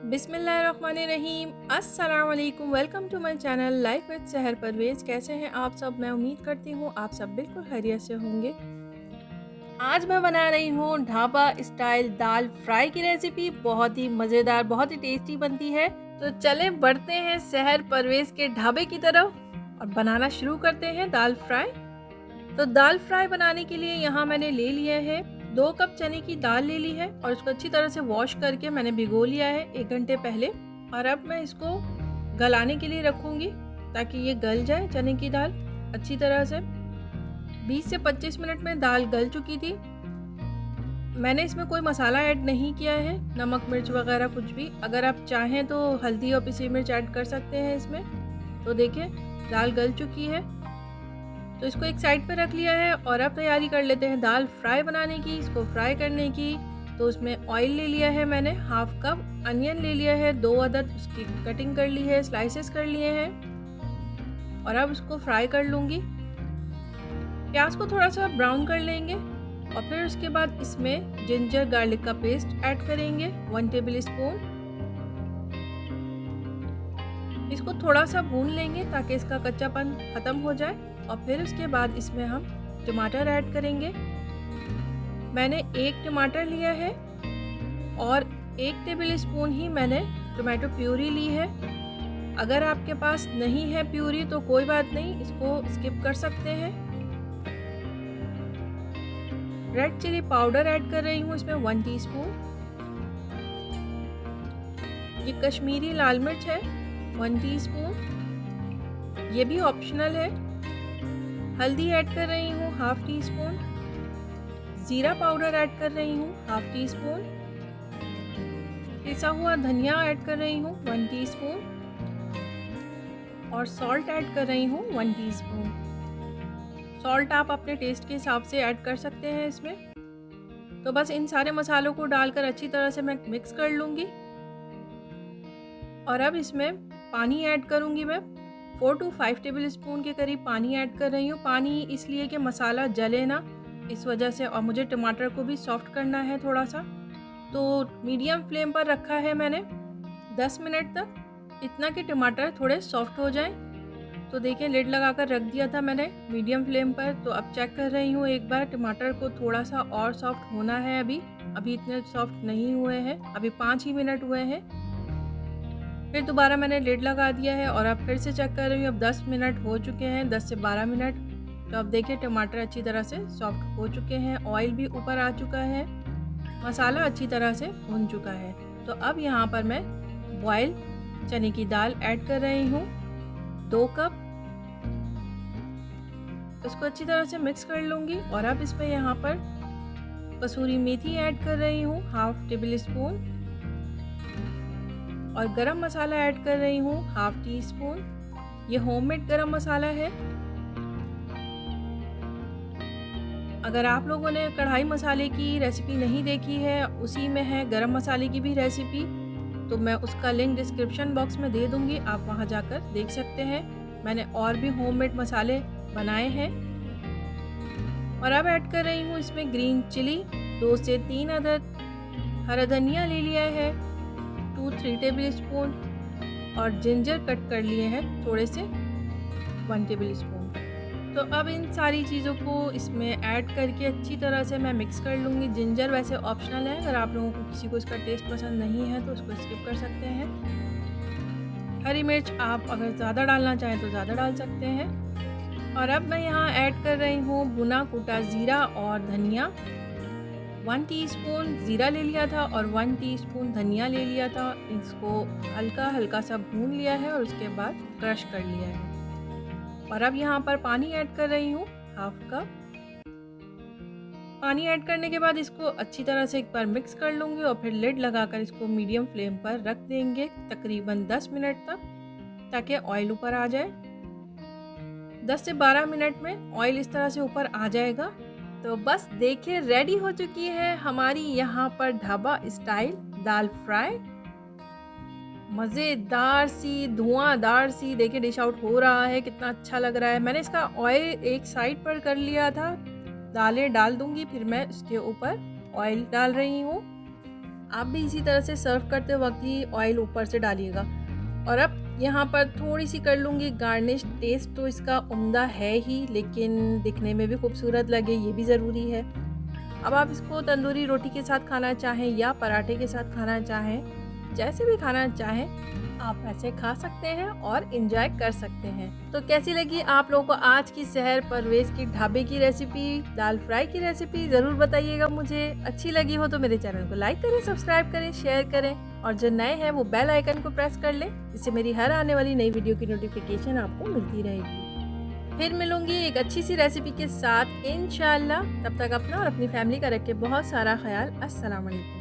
बिस्मिल्लाहिर्रहमानिर्रहीम। अस्सलाम वालेकुम। Welcome to my channel life with Sahar Parvez. कैसे हैं आप सब? मैं उम्मीद करती हूँ आप सब बिल्कुल खैरियत से होंगे। आज मैं बना रही हूँ ढाबा स्टाइल दाल फ्राई की रेसिपी। बहुत ही मज़ेदार, बहुत ही टेस्टी बनती है। तो चलें बढ़ते हैं सहर परवेज़ के ढाबे की तरफ और बनाना शुरू करते हैं दाल फ्राई। तो दाल फ्राई बनाने के लिए यहाँ मैंने ले लिया है 2 कप चने की दाल ले ली है और इसको अच्छी तरह से वॉश करके मैंने भिगो लिया है 1 घंटे पहले। और अब मैं इसको गलाने के लिए रखूँगी ताकि ये गल जाए चने की दाल अच्छी तरह से। 20 से 25 मिनट में दाल गल चुकी थी। मैंने इसमें कोई मसाला ऐड नहीं किया है, नमक मिर्च वगैरह कुछ भी। अगर आप चाहें तो हल्दी और पिसी मिर्च ऐड कर सकते हैं इसमें। तो देखिए दाल गल चुकी है, तो इसको एक साइड पे रख लिया है और अब तैयारी कर लेते हैं दाल फ्राई बनाने की। इसको फ्राई करने की तो उसमें ऑयल ले लिया है मैंने, हाफ कप अनियन ले लिया है 2 अदद, उसकी कटिंग कर ली है, स्लाइसेस कर लिए हैं और अब इसको फ्राई कर लूँगी। प्याज को थोड़ा सा ब्राउन कर लेंगे और फिर उसके बाद इसमें जिंजर गार्लिक का पेस्ट ऐड करेंगे 1 टेबल स्पून। इसको थोड़ा सा भून लेंगे ताकि इसका कच्चापन ख़त्म हो जाए और फिर उसके बाद इसमें हम टमाटर ऐड करेंगे। मैंने 1 टमाटर लिया है और 1 टेबल स्पून ही मैंने टोमेटो प्यूरी ली है। अगर आपके पास नहीं है प्यूरी तो कोई बात नहीं, इसको स्किप कर सकते हैं। रेड चिली पाउडर ऐड कर रही हूँ इसमें 1 टीस्पून। ये कश्मीरी लाल मिर्च है 1 टीस्पून, ये भी ऑप्शनल है। हल्दी ऐड कर रही हूँ हाफ टी स्पून। ज़ीरा पाउडर ऐड कर रही हूँ हाफ टी स्पून। पिसा हुआ धनिया ऐड कर रही हूँ 1 टीस्पून और सॉल्ट ऐड कर रही हूँ 1 टीस्पून। सॉल्ट आप अपने टेस्ट के हिसाब से ऐड कर सकते हैं इसमें। तो बस इन सारे मसालों को डालकर अच्छी तरह से मैं मिक्स कर लूँगी और अब इसमें पानी ऐड करूँगी मैं। 4 to 5 टेबल स्पून के करीब पानी ऐड कर रही हूँ। पानी इसलिए कि मसाला जले ना, इस वजह से, और मुझे टमाटर को भी सॉफ्ट करना है थोड़ा सा। तो मीडियम फ्लेम पर रखा है मैंने 10 मिनट तक, इतना कि टमाटर थोड़े सॉफ्ट हो जाएं। तो देखिए लिड लगाकर रख दिया था मैंने मीडियम फ्लेम पर। तो अब चेक कर रही हूँ एक बार, टमाटर को थोड़ा सा और सॉफ्ट होना है। अभी इतने सॉफ्ट नहीं हुए हैं, अभी 5 ही मिनट हुए हैं। फिर दोबारा मैंने लिड लगा दिया है और अब फिर से चेक कर रही हूँ। अब 10 मिनट हो चुके हैं, 10 से 12 मिनट। तो अब देखिए टमाटर अच्छी तरह से सॉफ्ट हो चुके हैं, ऑयल भी ऊपर आ चुका है, मसाला अच्छी तरह से भुन चुका है। तो अब यहाँ पर मैं बॉयल चने की दाल ऐड कर रही हूँ 2 कप। इसको अच्छी तरह से मिक्स कर लूँगी और अब इसमें यहाँ पर कसूरी मेथी ऐड कर रही हूँ हाफ टेबल स्पून और गरम मसाला ऐड कर रही हूँ हाफ टी स्पून। ये होममेड गरम मसाला है। अगर आप लोगों ने कढ़ाई मसाले की रेसिपी नहीं देखी है, उसी में है गरम मसाले की भी रेसिपी, तो मैं उसका लिंक डिस्क्रिप्शन बॉक्स में दे दूँगी, आप वहाँ जाकर देख सकते हैं। मैंने और भी होममेड मसाले बनाए हैं। और अब ऐड कर रही हूँ इसमें ग्रीन चिली 2 से 3 अदद, हरा धनिया ले लिया है 2-3 टेबल स्पून और जिंजर कट कर लिए हैं थोड़े से 1 टेबल स्पून। तो अब इन सारी चीज़ों को इसमें ऐड करके अच्छी तरह से मैं मिक्स कर लूँगी। जिंजर वैसे ऑप्शनल है, अगर आप लोगों को किसी को इसका टेस्ट पसंद नहीं है तो उसको स्किप कर सकते हैं। हरी मिर्च आप अगर ज़्यादा डालना चाहें तो ज़्यादा डाल सकते हैं। और अब मैं यहाँ ऐड कर रही हूँ भुना कूटा ज़ीरा और धनिया। 1 टीस्पून ज़ीरा ले लिया था और 1 टीस्पून धनिया ले लिया था। इसको हल्का हल्का सा भून लिया है और उसके बाद क्रश कर लिया है। और अब यहाँ पर पानी ऐड कर रही हूँ हाफ कप। पानी ऐड करने के बाद इसको अच्छी तरह से एक बार मिक्स कर लूँगी और फिर लिड लगाकर इसको मीडियम फ्लेम पर रख देंगे तकरीबन 10 मिनट तक, ताकि ऑयल ऊपर आ जाए। 10 से 12 मिनट में ऑयल इस तरह से ऊपर आ जाएगा। तो बस देखिए रेडी हो चुकी है हमारी यहाँ पर ढाबा स्टाइल दाल फ्राई। मज़ेदार सी, धुआंधार सी, देखिए डिश आउट हो रहा है, कितना अच्छा लग रहा है। मैंने इसका ऑयल एक साइड पर कर लिया था, दालें डाल दूंगी फिर मैं इसके ऊपर ऑयल डाल रही हूँ। आप भी इसी तरह से सर्व करते वक्त ही ऑयल ऊपर से डालिएगा। और अब यहाँ पर थोड़ी सी कर लूँगी गार्निश। टेस्ट तो इसका उम्दा है ही, लेकिन दिखने में भी खूबसूरत लगे ये भी ज़रूरी है। अब आप इसको तंदूरी रोटी के साथ खाना चाहें या पराठे के साथ खाना चाहें, जैसे भी खाना चाहें आप ऐसे खा सकते हैं और इंजॉय कर सकते हैं। तो कैसी लगी आप लोगों को आज की सहर परवेज़ की ढाबे की रेसिपी, दाल फ्राई की रेसिपी? ज़रूर बताइएगा मुझे। अच्छी लगी हो तो मेरे चैनल को लाइक करें, सब्सक्राइब करें, शेयर करें और जो नए हैं वो बेल आइकन को प्रेस कर लें, जिससे मेरी हर आने वाली नई वीडियो की नोटिफिकेशन आपको मिलती रहेगी। फिर मिलूंगी एक अच्छी सी रेसिपी के साथ इंशाल्लाह। तब तक अपना और अपनी फैमिली का रखें बहुत सारा ख्याल। अस्सलाम वालेकुम।